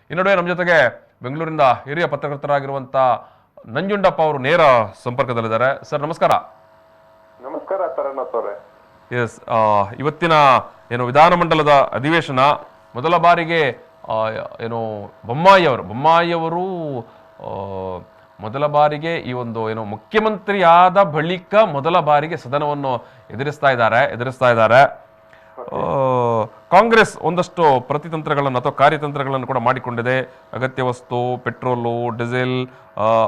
ಈ ನಡುವೆ ನಮ್ಮ ಜೊತೆಗೆ ಬೆಂಗಳೂರಿನ ಹಿರಿಯ ಪತ್ರಕರ್ತರಾಗಿರುವಂಥ ನಂಜುಂಡಪ್ಪ ಅವರು ನೇರ ಸಂಪರ್ಕದಲ್ಲಿದ್ದಾರೆ. ಸರ್ ನಮಸ್ಕಾರ. ನಮಸ್ಕಾರ ತರನಾಥ್ ಅವರೇ. ಎಸ್, ಇವತ್ತಿನ ವಿಧಾನಮಂಡಲದ ಅಧಿವೇಶನ ಮೊದಲ ಬಾರಿಗೆ ಬೊಮ್ಮಾಯಿಯವರು ಮೊದಲ ಬಾರಿಗೆ ಈ ಒಂದು ಮುಖ್ಯಮಂತ್ರಿಯಾದ ಬಳಿಕ ಮೊದಲ ಬಾರಿಗೆ ಸದನವನ್ನು ಎದುರಿಸ್ತಾ ಇದ್ದಾರೆ. ಕಾಂಗ್ರೆಸ್ ಒಂದಷ್ಟು ಪ್ರತಿತಂತ್ರಗಳನ್ನು ಅಥವಾ ಕಾರ್ಯತಂತ್ರಗಳನ್ನು ಕೂಡ ಮಾಡಿಕೊಂಡಿದೆ. ಅಗತ್ಯ ವಸ್ತು, ಪೆಟ್ರೋಲು, ಡೀಸೆಲ್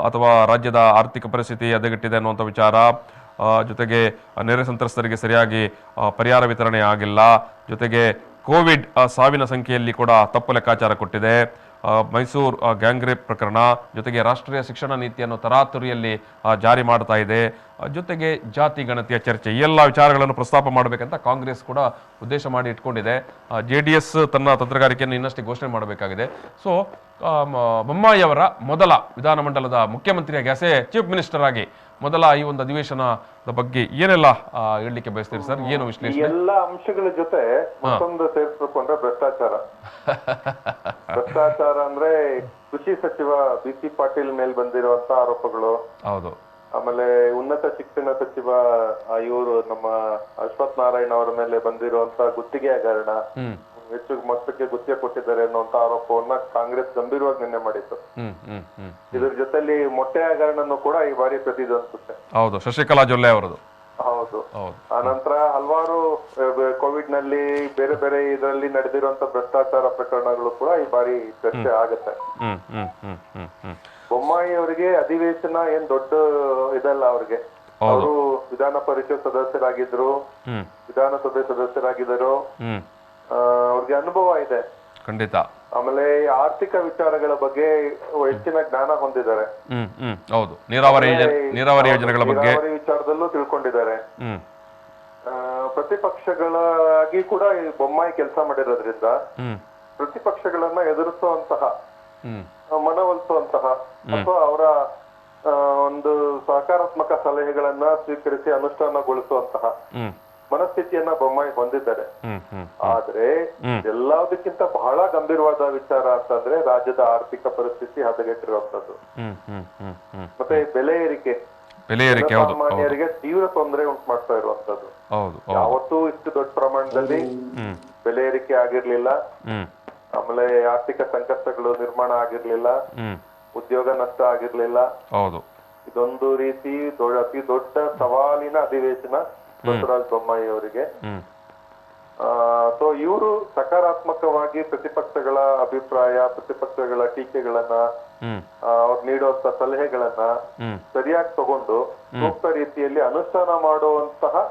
ಅಥವಾ ರಾಜ್ಯದ ಆರ್ಥಿಕ ಪರಿಸ್ಥಿತಿ ಹದಗೆಟ್ಟಿದೆ ಅನ್ನುವಂಥ ವಿಚಾರ, ಜೊತೆಗೆ ನೆರೆ ಸಂತ್ರಸ್ತರಿಗೆ ಸರಿಯಾಗಿ ಪರಿಹಾರ ವಿತರಣೆ ಆಗಿಲ್ಲ, ಜೊತೆಗೆ ಕೋವಿಡ್ ಸಾವಿನ ಸಂಖ್ಯೆಯಲ್ಲಿ ಕೂಡ ತಪ್ಪು ಲೆಕ್ಕಾಚಾರ ಕೊಟ್ಟಿದೆ, ಮೈಸೂರು ಗ್ಯಾಂಗ್ ರೇಪ್ ಪ್ರಕರಣ, ಜೊತೆಗೆ ರಾಷ್ಟ್ರೀಯ ಶಿಕ್ಷಣ ನೀತಿಯನ್ನು ತರಾತುರಿಯಲ್ಲಿ ಜಾರಿ ಮಾಡ್ತಾ ಇದೆ, ಜೊತೆಗೆ ಜಾತಿ ಗಣತಿಯ ಚರ್ಚೆ, ಈ ಎಲ್ಲ ವಿಚಾರಗಳನ್ನು ಪ್ರಸ್ತಾಪ ಮಾಡಬೇಕಂತ ಕಾಂಗ್ರೆಸ್ ಕೂಡ ಉದ್ದೇಶ ಮಾಡಿ ಇಟ್ಕೊಂಡಿದೆ. JDS ತನ್ನ ತಂತ್ರಗಾರಿಕೆಯನ್ನು ಇನ್ನಷ್ಟೇ ಘೋಷಣೆ ಮಾಡಬೇಕಾಗಿದೆ. ಸೊ ಬೊಮ್ಮಾಯಿಯವರ ಮೊದಲ ವಿಧಾನಮಂಡಲದ ಮುಖ್ಯಮಂತ್ರಿಯಾಗಿ ಚೀಫ್ ಮಿನಿಸ್ಟರ್ ಆಗಿ ಮೊದಲ ಈ ಒಂದು ಅಧಿವೇಶನದ ಬಗ್ಗೆ ಏನೆಲ್ಲ ಹೇಳಲಿಕ್ಕೆ ಬಯಸ್ತೀರಿ ಸರ್? ಏನು ವಿಶ್ಲೇಷಣೆ? ಎಲ್ಲ ಅಂಶಗಳ ಜೊತೆ ಮತ್ತೊಂದು ಸೇರಿಸಬೇಕು ಅಂದ್ರೆ ಭ್ರಷ್ಟಾಚಾರ. ಭ್ರಷ್ಟಾಚಾರ ಅಂದ್ರೆ ಕೃಷಿ ಸಚಿವ BC ಪಾಟೀಲ್ ಮೇಲೆ ಬಂದಿರುವಂತ ಆರೋಪಗಳು, ಹೌದು. ಆಮೇಲೆ ಉನ್ನತ ಶಿಕ್ಷಣ ಸಚಿವ ಇವರು ನಮ್ಮ ಅಶ್ವಥ್ ನಾರಾಯಣ್ ಅವರ ಮೇಲೆ ಬಂದಿರುವಂತ ಗುತ್ತಿಗೆ ಹಗರಣ, ಹೆಚ್ಚು ಮೊತ್ತಕ್ಕೆ ಗುತ್ತಿಗೆ ಕೊಟ್ಟಿದ್ದಾರೆ ಅನ್ನುವಂತ ಆರೋಪವನ್ನ ಕಾಂಗ್ರೆಸ್ ಗಂಭೀರವಾಗಿ ನಿನ್ನೆ ಮಾಡಿತ್ತು. ಇದ್ರ ಜೊತೆಲಿ ಮೊಟ್ಟೆ ಹಗರಣನು ಕೂಡ ಈ ಬಾರಿ ಪ್ರತಿಧ್ವನಿಸುತ್ತೆ. ಹೌದು, ಶಶಿಕಲಾ ಜೊಲ್ಲೆ ಅವರದು. ಹೌದು. ಆ ನಂತರ ಹಲವಾರು ಕೋವಿಡ್ ನಲ್ಲಿ ಬೇರೆ ಬೇರೆ ಇದರಲ್ಲಿ ನಡೆದಿರುವಂತ ಭ್ರಷ್ಟಾಚಾರ ಪ್ರಕರಣಗಳು ಕೂಡ ಈ ಬಾರಿ ಚರ್ಚೆ ಆಗತ್ತೆ. ಬೊಮ್ಮಾಯಿ ಅವರಿಗೆ ಅಧಿವೇಶನ ಏನ್ ದೊಡ್ಡ ಇದಲ್ಲ ಅವ್ರಿಗೆ. ಅವರು ವಿಧಾನ ಪರಿಷತ್ ಸದಸ್ಯರಾಗಿದ್ರು, ವಿಧಾನಸಭೆ ಸದಸ್ಯರಾಗಿದ್ದರು, ಅವ್ರಿಗೆ ಅನುಭವ ಇದೆ ಖಂಡಿತ. ಆಮೇಲೆ ಆರ್ಥಿಕ ವಿಚಾರಗಳ ಬಗ್ಗೆ ಹೆಚ್ಚಿನ ಜ್ಞಾನ ಹೊಂದಿದ್ದಾರೆ. ಹೌದು, ನೀರಾವರಿ ಯೋಜನೆಗಳ ಬಗ್ಗೆ ವಿಚಾರದಲ್ಲೂ ತಿಳ್ಕೊಂಡಿದ್ದಾರೆ. ಪ್ರತಿಪಕ್ಷಗಳಾಗಿ ಕೂಡ ಬೊಮ್ಮಾಯಿ ಕೆಲಸ ಮಾಡಿರೋದ್ರಿಂದ ಪ್ರತಿಪಕ್ಷಗಳನ್ನ ಎದುರಿಸುವಂತಹ, ಮನವೊಲಿಸುವಂತಹ ಅಥವಾ ಅವರ ಒಂದು ಸಹಕಾರಾತ್ಮಕ ಸಲಹೆಗಳನ್ನ ಸ್ವೀಕರಿಸಿ ಅನುಷ್ಠಾನಗೊಳಿಸುವಂತಹ ಮನಸ್ಥಿತಿಯನ್ನ ಬೊಮ್ಮಾಯಿ ಹೊಂದಿದ್ದಾರೆ. ಆದ್ರೆ ಎಲ್ಲದಕ್ಕಿಂತ ಬಹಳ ಗಂಭೀರವಾದ ವಿಚಾರ ಅಂತಂದ್ರೆ ರಾಜ್ಯದ ಆರ್ಥಿಕ ಪರಿಸ್ಥಿತಿ ಹದಗೆಟ್ಟಿರುವಂತದ್ದು, ಮತ್ತೆ ಬೆಲೆ ಏರಿಕೆ ಸಾಮಾನ್ಯರಿಗೆ ತೀವ್ರ ತೊಂದರೆ ಉಂಟು ಮಾಡ್ತಾ ಇರುವಂತದ್ದು. ಯಾವತ್ತೂ ಇಷ್ಟು ದೊಡ್ಡ ಪ್ರಮಾಣದಲ್ಲಿ ಬೆಲೆ ಏರಿಕೆ ಆಗಿರ್ಲಿಲ್ಲ. ಆಮೇಲೆ ಆರ್ಥಿಕ ಸಂಕಷ್ಟಗಳು ನಿರ್ಮಾಣ ಆಗಿರ್ಲಿಲ್ಲ, ಉದ್ಯೋಗ ನಷ್ಟ ಆಗಿರ್ಲಿಲ್ಲ. ಇದೊಂದು ರೀತಿ ಅತಿ ದೊಡ್ಡ ಸವಾಲಿನ ಅಧಿವೇಶನ ಬಸವರಾಜ ಬೊಮ್ಮಾಯಿ ಅವರಿಗೆ. ಸೊ ಇವರು ಸಕಾರಾತ್ಮಕವಾಗಿ ಪ್ರತಿಪಕ್ಷಗಳ ಅಭಿಪ್ರಾಯ, ಪ್ರತಿಪಕ್ಷಗಳ ಟೀಕೆಗಳನ್ನ, ಅವ್ರು ನೀಡುವಂತ ಸಲಹೆಗಳನ್ನ ಸರಿಯಾಗಿ ತಗೊಂಡು ಸೂಕ್ತ ರೀತಿಯಲ್ಲಿ ಅನುಷ್ಠಾನ ಮಾಡುವಂತಹ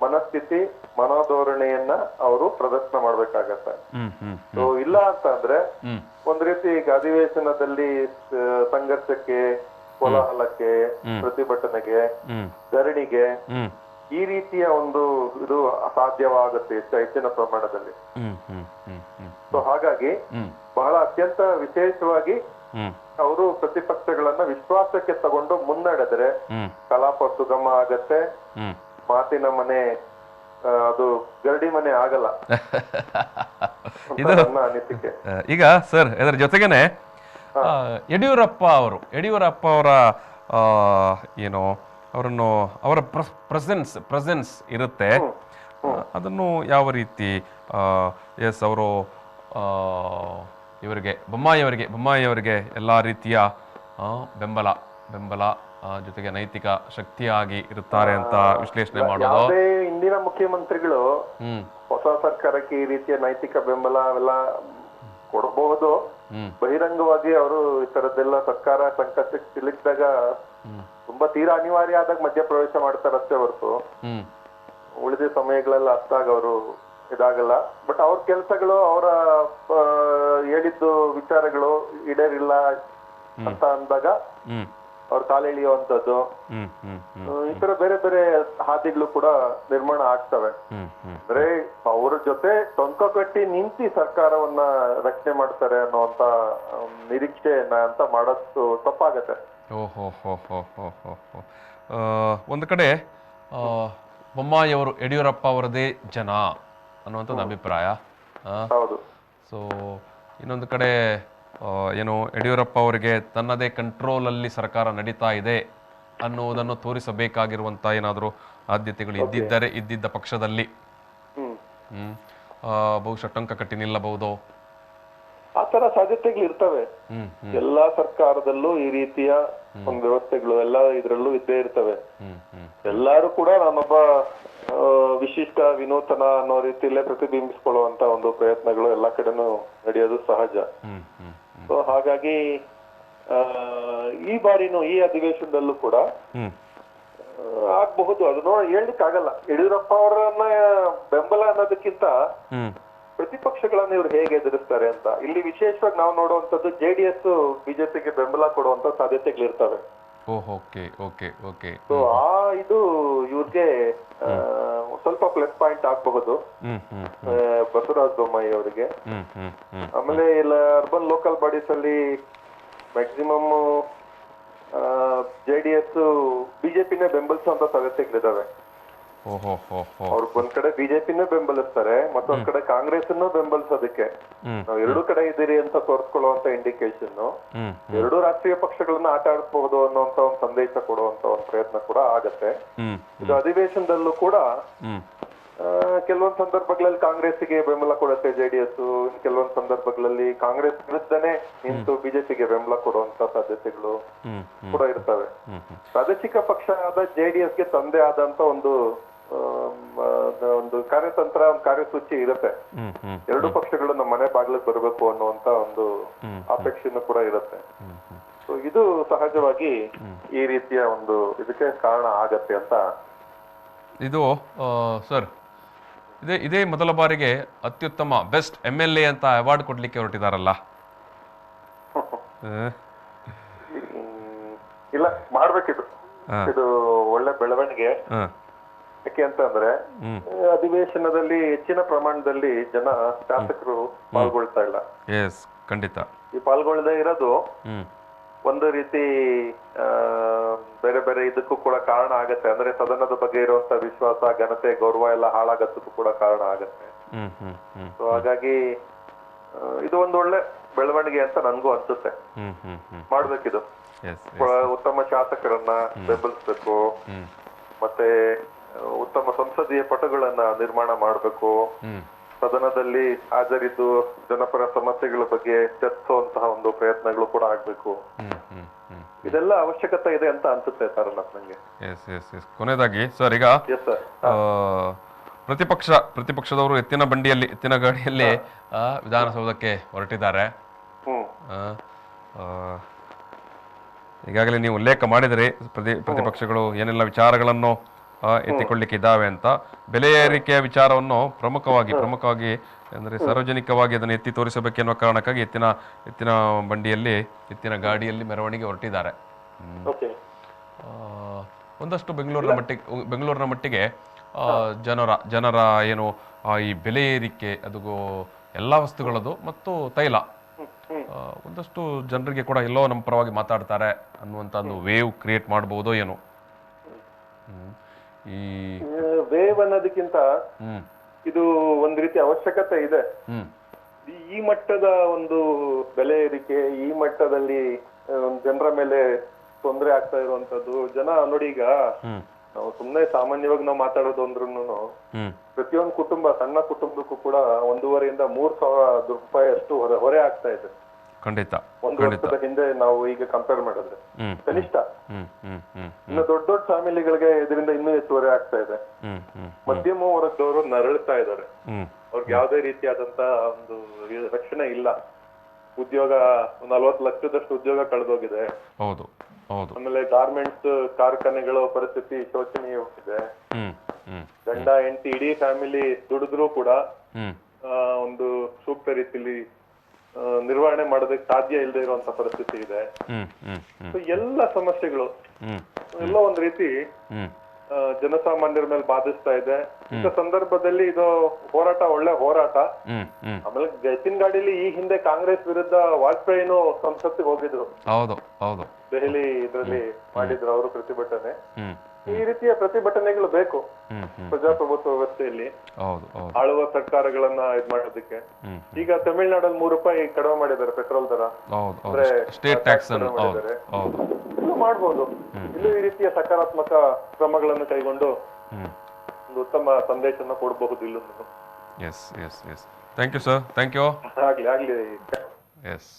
ಮನಸ್ಥಿತಿ, ಮನೋಧೋರಣೆಯನ್ನ ಅವರು ಪ್ರದರ್ಶನ ಮಾಡ್ಬೇಕಾಗತ್ತೆ. ಸೊ ಇಲ್ಲ ಅಂತ ಅಂದ್ರೆ ಒಂದ್ ರೀತಿ ಈಗ ಅಧಿವೇಶನದಲ್ಲಿ ಸಂಘರ್ಷಕ್ಕೆ, ಕೋಲಾಹಲಕ್ಕೆ, ಪ್ರತಿಭಟನೆಗೆ, ಧರಣಿಗೆ ಈ ರೀತಿಯ ಒಂದು ಇದು ಸಾಧ್ಯವಾಗುತ್ತೆ ಹೆಚ್ಚಿನ ಪ್ರಮಾಣದಲ್ಲಿ. ಸೊ ಹಾಗಾಗಿ ಬಹಳ ಅತ್ಯಂತ ವಿಶೇಷವಾಗಿ ಅವರು ಪ್ರತಿಪಕ್ಷಗಳನ್ನ ವಿಶ್ವಾಸಕ್ಕೆ ತಗೊಂಡು ಮುನ್ನಡೆದ್ರೆ ಕಲಾಪ ಸುಗಮ ಆಗತ್ತೆ, ಮಾತಿನ ಮನೆ ಅದು ಗರಡಿ ಮನೆ ಆಗಲ್ಲ. ಇದು ಅನಿಸಿಕೆ. ಈಗ ಸರ್ ಇದರ ಜೊತೆಗೇನೆ ಯಡಿಯೂರಪ್ಪ ಅವರ ಅವರ ಪ್ರೆಸೆನ್ಸ್ ಇರುತ್ತೆ, ಅದನ್ನು ಯಾವ ರೀತಿ ಅವರು ಇವರಿಗೆ ಬೊಮ್ಮಾಯಿಯವರಿಗೆ ಎಲ್ಲ ರೀತಿಯ ಬೆಂಬಲ ಜೊತೆಗೆ ನೈತಿಕ ಶಕ್ತಿಯಾಗಿ ಇರುತ್ತಾರೆ ಅಂತ ವಿಶ್ಲೇಷಣೆ ಮಾಡೋದು. ಇಂದಿನ ಮುಖ್ಯಮಂತ್ರಿಗಳು ಹೊಸ ಸರ್ಕಾರಕ್ಕೆ ಈ ರೀತಿಯ ನೈತಿಕ ಬೆಂಬಲ ಅವೆಲ್ಲ ಕೊಡಬಹುದು. ಬಹಿರಂಗವಾಗಿ ಅವರು ಈ ತರದ್ದೆಲ್ಲ ಸರ್ಕಾರ ಸಂಕಷ್ಟಕ್ಕೆ ಸಿಲುಕಿದಾಗ ತುಂಬಾ ತೀರಾ ಅನಿವಾರ್ಯ ಆದಾಗ ಮಧ್ಯಪ್ರವೇಶ ಮಾಡ್ತಾರಷ್ಟೇ ಹೊರತು ಉಳಿದ ಸಮಯಗಳೆಲ್ಲ ಅಷ್ಟಾಗ ಅವರು ಇದಾಗಲ್ಲ. ಬಟ್ ಅವ್ರ ಕೆಲಸಗಳು, ಅವರ ಹೇಳಿದ್ದು ವಿಚಾರಗಳು ಈಡೇರಿಲ್ಲ ಅಂತ ಅಂದಾಗ ಅವ್ರ ಕಾಲೆಳೆಯುವಂತದ್ದು, ಈ ತರ ಬೇರೆ ಬೇರೆ ಹಾದಿಗಳು ಕೂಡ ನಿರ್ಮಾಣ ಆಗ್ತವೆ. ಅಂದ್ರೆ ಅವ್ರ ಜೊತೆ ಟೊಂಕ ಕಟ್ಟಿ ನಿಂತಿ ಸರ್ಕಾರವನ್ನ ರಕ್ಷಣೆ ಮಾಡ್ತಾರೆ ಅನ್ನುವಂತ ನಿರೀಕ್ಷೆಯನ್ನ ಅಂತ ಮಾಡೋದು ತಪ್ಪಾಗತ್ತೆ. ಒಂದು ಕಡೆ ಬೊಮ್ಮಾಯಿಯವರು ಯಡಿಯೂರಪ್ಪ ಅವರದೇ ಜನ ಅನ್ನುವಂಥದ್ದು ಅಭಿಪ್ರಾಯ. ಹೌದು. ಸೊ ಇನ್ನೊಂದು ಕಡೆ ಏನು ಯಡಿಯೂರಪ್ಪ ಅವರಿಗೆ ತನ್ನದೇ ಕಂಟ್ರೋಲಲ್ಲಿ ಸರ್ಕಾರ ನಡೀತಾ ಇದೆ ಅನ್ನುವುದನ್ನು ತೋರಿಸಬೇಕಾಗಿರುವಂಥ ಏನಾದರೂ ಆದ್ಯತೆಗಳು ಇದ್ದಿದ್ದ ಪಕ್ಷದಲ್ಲಿ ಹ್ಮ್ ಹ್ಮ್ ಬಹುಶಃ ಟೊಂಕ ಕಟ್ಟಿ ನಿಲ್ಲಬಹುದು. ಆ ತರ ಸಾಧ್ಯತೆಗಳು ಇರ್ತವೆ. ಹ್ಮ್ ಹ್ಮ್ ಎಲ್ಲಾ ಸರ್ಕಾರದಲ್ಲೂ ಈ ರೀತಿಯ ಒಂದು ವ್ಯವಸ್ಥೆಗಳು ಎಲ್ಲ ಇದ್ರಲ್ಲೂ ಇದ್ದೇ ಇರ್ತವೆ. ಹ್ಮ್ ಹ್ಮ್ ಎಲ್ಲಾರು ಕೂಡ ನಾನೊಬ್ಬ ವಿಶಿಷ್ಟ ವಿನೂತನ ಅನ್ನೋ ರೀತಿಯಲ್ಲೇ ಪ್ರತಿಬಿಂಬಿಸ್ಕೊಳ್ಳುವಂತ ಒಂದು ಪ್ರಯತ್ನಗಳು ಎಲ್ಲಾ ಕಡೆನೂ ನಡೆಯೋದು ಸಹಜ. ಹ್ಮ್ ಹ್ಮ್ ಸೊ ಹಾಗಾಗಿ ಈ ಬಾರಿನೂ ಈ ಅಧಿವೇಶನದಲ್ಲೂ ಕೂಡ ಹ್ಮ್ ಆಗ್ಬಹುದು. ಅದು ಹೇಳ್ಲಿಕ್ಕೆ ಆಗಲ್ಲ. ಯಡಿಯೂರಪ್ಪ ಅವರನ್ನ ಬೆಂಬಲ ಅನ್ನೋದಕ್ಕಿಂತ ಹ್ಮ್ ಪ್ರತಿಪಕ್ಷಗಳನ್ನ ಇವ್ರು ಹೇಗೆ ಎದುರಿಸ್ತಾರೆ ಅಂತ ಇಲ್ಲಿ ವಿಶೇಷವಾಗಿ ನಾವು ನೋಡುವಂತದ್ದು ಜೆಡಿಎಸ್ ಬಿಜೆಪಿಗೆ ಬೆಂಬಲ ಕೊಡುವಂತ ಸಾಧ್ಯತೆಗಳಿರ್ತವೆ. ಓಕೆ ಓಕೆ ಓಕೆ ಸೊ ಇದು ಇವ್ರಿಗೆ ಸ್ವಲ್ಪ ಪ್ಲಸ್ ಪಾಯಿಂಟ್ ಆಗ್ಬಹುದು ಬಸವರಾಜ ಬೊಮ್ಮಾಯಿ ಅವರಿಗೆ. ಆಮೇಲೆ ಇಲ್ಲ ಅರ್ಬನ್ ಲೋಕಲ್ ಬಾಡೀಸ್ ಅಲ್ಲಿ ಮ್ಯಾಕ್ಸಿಮಮ್ ಜೆಡಿಎಸ್ ಬಿಜೆಪಿನೇ ಬೆಂಬಲಿಸುವಂತ ಸಾಧ್ಯತೆಗಳಿದಾವೆ. ಅವ್ರು ಒಂದ್ ಕಡೆ ಬಿಜೆಪಿನೇ ಬೆಂಬಲಿಸ್ತಾರೆ, ಮತ್ತೊಂದ್ ಕಡೆ ಕಾಂಗ್ರೆಸ್ ಬೆಂಬಲಿಸೋದಕ್ಕೆ ನಾವು ಎರಡೂ ಕಡೆ ಇದ್ದೀರಿ ಅಂತ ತೋರಿಸ್ಕೊಳ್ಳುವಂತ ಇಂಡಿಕೇಶನ್ ಎರಡೂ ರಾಷ್ಟ್ರೀಯ ಪಕ್ಷಗಳನ್ನ ಆಟ ಆಡಿಸಬಹುದು ಅನ್ನುವಂತ ಒಂದು ಸಂದೇಶ ಕೊಡುವಂತ ಒಂದು ಪ್ರಯತ್ನ ಕೂಡ ಆಗತ್ತೆ. ಇದು ಅಧಿವೇಶನದಲ್ಲೂ ಕೂಡ ಕೆಲವೊಂದು ಸಂದರ್ಭಗಳಲ್ಲಿ ಕಾಂಗ್ರೆಸ್ಗೆ ಬೆಂಬಲ ಕೊಡುತ್ತೆ ಜೆಡಿಎಸ್, ಕೆಲವೊಂದು ಸಂದರ್ಭಗಳಲ್ಲಿ ಕಾಂಗ್ರೆಸ್ ವಿರುದ್ಧನೇ ನಿಂತು ಬಿಜೆಪಿಗೆ ಬೆಂಬಲ ಕೊಡುವಂತ ಸಾಧ್ಯತೆಗಳು ಕೂಡ ಇರ್ತವೆ. ಪ್ರಾದೇಶಿಕ ಪಕ್ಷ ಆದ ಜೆಡಿಎಸ್ಗೆ ತಂದೆ ಆದಂತ ಒಂದು ಕಾರ್ಯತಂತ್ರ, ಒಂದು ಕಾರ್ಯಸೂಚಿ ಇರುತ್ತೆ. ಎರಡು ಪಕ್ಷಗಳು ನಮ್ಮ ಮನೆ ಬಾಗಿಲಿಗೆ ಬರಬೇಕು ಅನ್ನುವಂತ ಒಂದು ಅಪೇಕ್ಷೆನೂ ಕೂಡ ಇರುತ್ತೆ. ಸೊ ಇದು ಸಹಜವಾಗಿ ಈ ರೀತಿಯ ಒಂದು ಇದಕ್ಕೆ ಕಾರಣ ಆಗತ್ತೆ ಅಂತ. ಇದು ಸರ್ ಇದೇ ಮೊದಲ ಬಾರಿಗೆ ಅತ್ಯುತ್ತಮ ಬೆಸ್ಟ್ MLA ಅಂತ ಅವಾರ್ಡ್ ಕೊಡ್ಲಿಕ್ಕೆ ಹೊರಟಿದಾರಲ್ಲ? ಇಲ್ಲ, ಮಾಡ್ಬೇಕಿದು. ಇದು ಒಳ್ಳೆ ಬೆಳವಣಿಗೆ. ಯಾಕೆ ಅಂತಂದ್ರೆ ಅಧಿವೇಶನದಲ್ಲಿ ಹೆಚ್ಚಿನ ಪ್ರಮಾಣದಲ್ಲಿ ಜನ ಶಾಸಕರು ಪಾಲ್ಗೊಳ್ತಾ ಇಲ್ಲ. ಖಂಡಿತ. ಈ ಪಾಲ್ಗೊಳ್ಳದೆ ಇರೋದು ಒಂದು ರೀತಿ ಬೇರೆ ಬೇರೆ ಇದಕ್ಕೂ ಕೂಡ ಕಾರಣ ಆಗತ್ತೆ. ಅಂದ್ರೆ ಸದನದ ಬಗ್ಗೆ ಇರುವಂತ ವಿಶ್ವಾಸ, ಘನತೆ, ಗೌರವ ಎಲ್ಲ ಹಾಳಾಗತ್ತಕ್ಕೂ ಕೂಡ ಕಾರಣ ಆಗತ್ತೆ. ಸೊ ಹಾಗಾಗಿ ಇದು ಒಂದು ಒಳ್ಳೆ ಬೆಳವಣಿಗೆ ಅಂತ ನನ್ಗೂ ಅನ್ಸುತ್ತೆ. ಮಾಡ್ಬೇಕಿದು. ಉತ್ತಮ ಶಾಸಕರನ್ನ ಬೆಂಬಲಿಸ್ಬೇಕು, ಮತ್ತೆ ಉತ್ತಮ ಸಂಸದೀಯ ಪಟುಗಳನ್ನ ನಿರ್ಮಾಣ ಮಾಡ್ಬೇಕು, ಸದನದಲ್ಲಿ ಹಾಜರಿದ್ದು ಜನಪರ ಸಮಸ್ಯೆಗಳ ಬಗ್ಗೆ ಚರ್ಚಿಸುವಂತಹ ಒಂದು ಪ್ರಯತ್ನಗಳು ಕೂಡ ಆಗ್ಬೇಕು. ಇದೆಲ್ಲ ಅವಶ್ಯಕತೆ ಇದೆ ಅಂತ ಅನ್ಸುತ್ತೆ ಸರ್ ನಂಗೆ. ಕೊನೆಯದಾಗಿ ಸರ್, ಈಗ ಪ್ರತಿಪಕ್ಷದವರು ಎತ್ತಿನ ಗಾಡಿಯಲ್ಲಿ ವಿಧಾನಸೌಧಕ್ಕೆ ಹೊರಟಿದ್ದಾರೆ. ಈಗಾಗಲೇ ನೀವು ಉಲ್ಲೇಖ ಮಾಡಿದ್ರಿ ಪ್ರತಿಪಕ್ಷಗಳು ಏನೆಲ್ಲ ವಿಚಾರಗಳನ್ನು ಎತ್ತಿಕೊಳ್ಳಿಕ್ಕಿದ್ದಾವೆ ಅಂತ. ಬೆಲೆ ಏರಿಕೆಯ ವಿಚಾರವನ್ನು ಪ್ರಮುಖವಾಗಿ ಅಂದರೆ ಸಾರ್ವಜನಿಕವಾಗಿ ಅದನ್ನು ಎತ್ತಿ ತೋರಿಸಬೇಕೆನ್ನುವ ಕಾರಣಕ್ಕಾಗಿ ಎತ್ತಿನ ಗಾಡಿಯಲ್ಲಿ ಮೆರವಣಿಗೆ ಹೊರಟಿದ್ದಾರೆ. ಒಂದಷ್ಟು ಬೆಂಗಳೂರಿನ ಮಟ್ಟಿಗೆ ಜನರ ಏನು ಈ ಬೆಲೆ ಏರಿಕೆ, ಅದು ಎಲ್ಲ ವಸ್ತುಗಳದು ಮತ್ತು ತೈಲ, ಒಂದಷ್ಟು ಜನರಿಗೆ ಕೂಡ ಎಲ್ಲೋ ನಮ್ಮ ಪರವಾಗಿ ಮಾತಾಡ್ತಾರೆ ಅನ್ನುವಂಥ ಒಂದು ವೇವ್ ಕ್ರಿಯೇಟ್ ಮಾಡಬಹುದೋ ಏನೋ. ಈ ವೇವ್ ಅನ್ನೋದಕ್ಕಿಂತ ಇದು ಒಂದ್ ರೀತಿ ಅವಶ್ಯಕತೆ ಇದೆ. ಈ ಮಟ್ಟದ ಒಂದು ಬೆಲೆ ಏರಿಕೆ, ಈ ಮಟ್ಟದಲ್ಲಿ ಜನರ ಮೇಲೆ ತೊಂದರೆ ಆಗ್ತಾ ಇರುವಂತದ್ದು, ಜನ ನೋಡಿ ಈಗ ನಾವು ಸುಮ್ನೆ ಸಾಮಾನ್ಯವಾಗಿ ನಾವು ಮಾತಾಡೋದು ಅಂದ್ರೂ ಪ್ರತಿಯೊಂದು ಕುಟುಂಬ, ಸಣ್ಣ ಕುಟುಂಬಕ್ಕೂ ಕೂಡ 1,500 ಇಂದ 3,000 ರೂಪಾಯಿ ಅಷ್ಟು ಹೊರೆ ಆಗ್ತಾ ಇದೆ. ಖಂಡಿತ. ಒಂದು ವರ್ಷದ ಹಿಂದೆ ನಾವು ಈಗ ಕಂಪೇರ್ ಮಾಡಿದ್ರೆ ಕನಿಷ್ಠ. ಇನ್ನು ದೊಡ್ಡ ಫ್ಯಾಮಿಲಿಗಳಿಗೆ ಇದರಿಂದ ಇನ್ನೂ ಹೆಚ್ಚು ಹೊರೆ ಆಗ್ತಾ ಇದೆ. ಮಧ್ಯಮ ವರ್ಗದವರು ನರಳ್ತಾ ಇದ್ದಾರೆ. ಅವ್ರಿಗೆ ಯಾವುದೇ ರೀತಿಯಾದಂತ ಒಂದು ರಕ್ಷಣೆ ಇಲ್ಲ. ಉದ್ಯೋಗ 40 ಲಕ್ಷದಷ್ಟು ಉದ್ಯೋಗ ಕಳೆದೋಗಿದೆ. ಆಮೇಲೆ ಗಾರ್ಮೆಂಟ್ಸ್ ಕಾರ್ಖಾನೆಗಳ ಪರಿಸ್ಥಿತಿ ಶೋಚನೀಯವಾಗಿದೆ. ಗಂಡ ಹೆಂಡತಿ ಇಡೀ ಫ್ಯಾಮಿಲಿ ದುಡಿದ್ರೂ ಕೂಡ ಒಂದು ಸೂಕ್ತ ರೀತಿಯಲ್ಲಿ ನಿರ್ವಹಣೆ ಮಾಡೋದಕ್ಕೆ ಸಾಧ್ಯ ಇಲ್ಲದೆ ಇರುವಂತ ಪರಿಸ್ಥಿತಿ ಇದೆ. ಎಲ್ಲ ಸಮಸ್ಯೆಗಳು ಎಲ್ಲ ಒಂದ್ ರೀತಿ ಜನಸಾಮಾನ್ಯರ ಮೇಲೆ ಬಾಧಿಸ್ತಾ ಇದೆ. ಇಂಥ ಸಂದರ್ಭದಲ್ಲಿ ಇದು ಒಳ್ಳೆ ಹೋರಾಟ. ಆಮೇಲೆ ಎತ್ತಿನ ಗಾಡಿಲಿ ಈ ಹಿಂದೆ ಕಾಂಗ್ರೆಸ್ ವಿರುದ್ಧ ವಾಜಪೇಯಿನೂ ಸಂಸತ್ತಿಗೆ ಹೋಗಿದ್ರು. ದೆಹಲಿ ಇದ್ರಲ್ಲಿ ಮಾಡಿದ್ರು ಅವರು ಪ್ರತಿಭಟನೆ. ಈ ರೀತಿಯ ಪ್ರತಿಭಟನೆಗಳು ಬೇಕು ಪ್ರಜಾಪ್ರಭುತ್ವ ವ್ಯವಸ್ಥೆಯಲ್ಲಿ ಹೌದು ಹೌದು ಆಳುವ ಸರ್ಕಾರಗಳನ್ನ ಇದ್ ಮಾಡೋದಕ್ಕೆ. ಈಗ ತಮಿಳ್ನಾಡಲ್ಲಿ ₹3 ಕಡಿಮೆ ಮಾಡಿದ್ದಾರೆ ಪೆಟ್ರೋಲ್ ದರ, ಹೌದು ಹೌದು ಸ್ಟೇಟ್ ಟ್ಯಾಕ್ಸ್ ಅನ್ನು ಹೌದು ಹೌದು ಇಲ್ಲೂ ಮಾಡ್ಬೋದು. ಇಲ್ಲೂ ಈ ರೀತಿಯ ಸಕಾರಾತ್ಮಕ ಕ್ರಮಗಳನ್ನು ಕೈಗೊಂಡು ಒಂದು ಉತ್ತಮ ಸಂದೇಶನ ಕೊಡಬಹುದು. ಇಲ್ಲೂ yes yes yes thank you sir thank you ಆಗ್ಲಿ ಎಸ್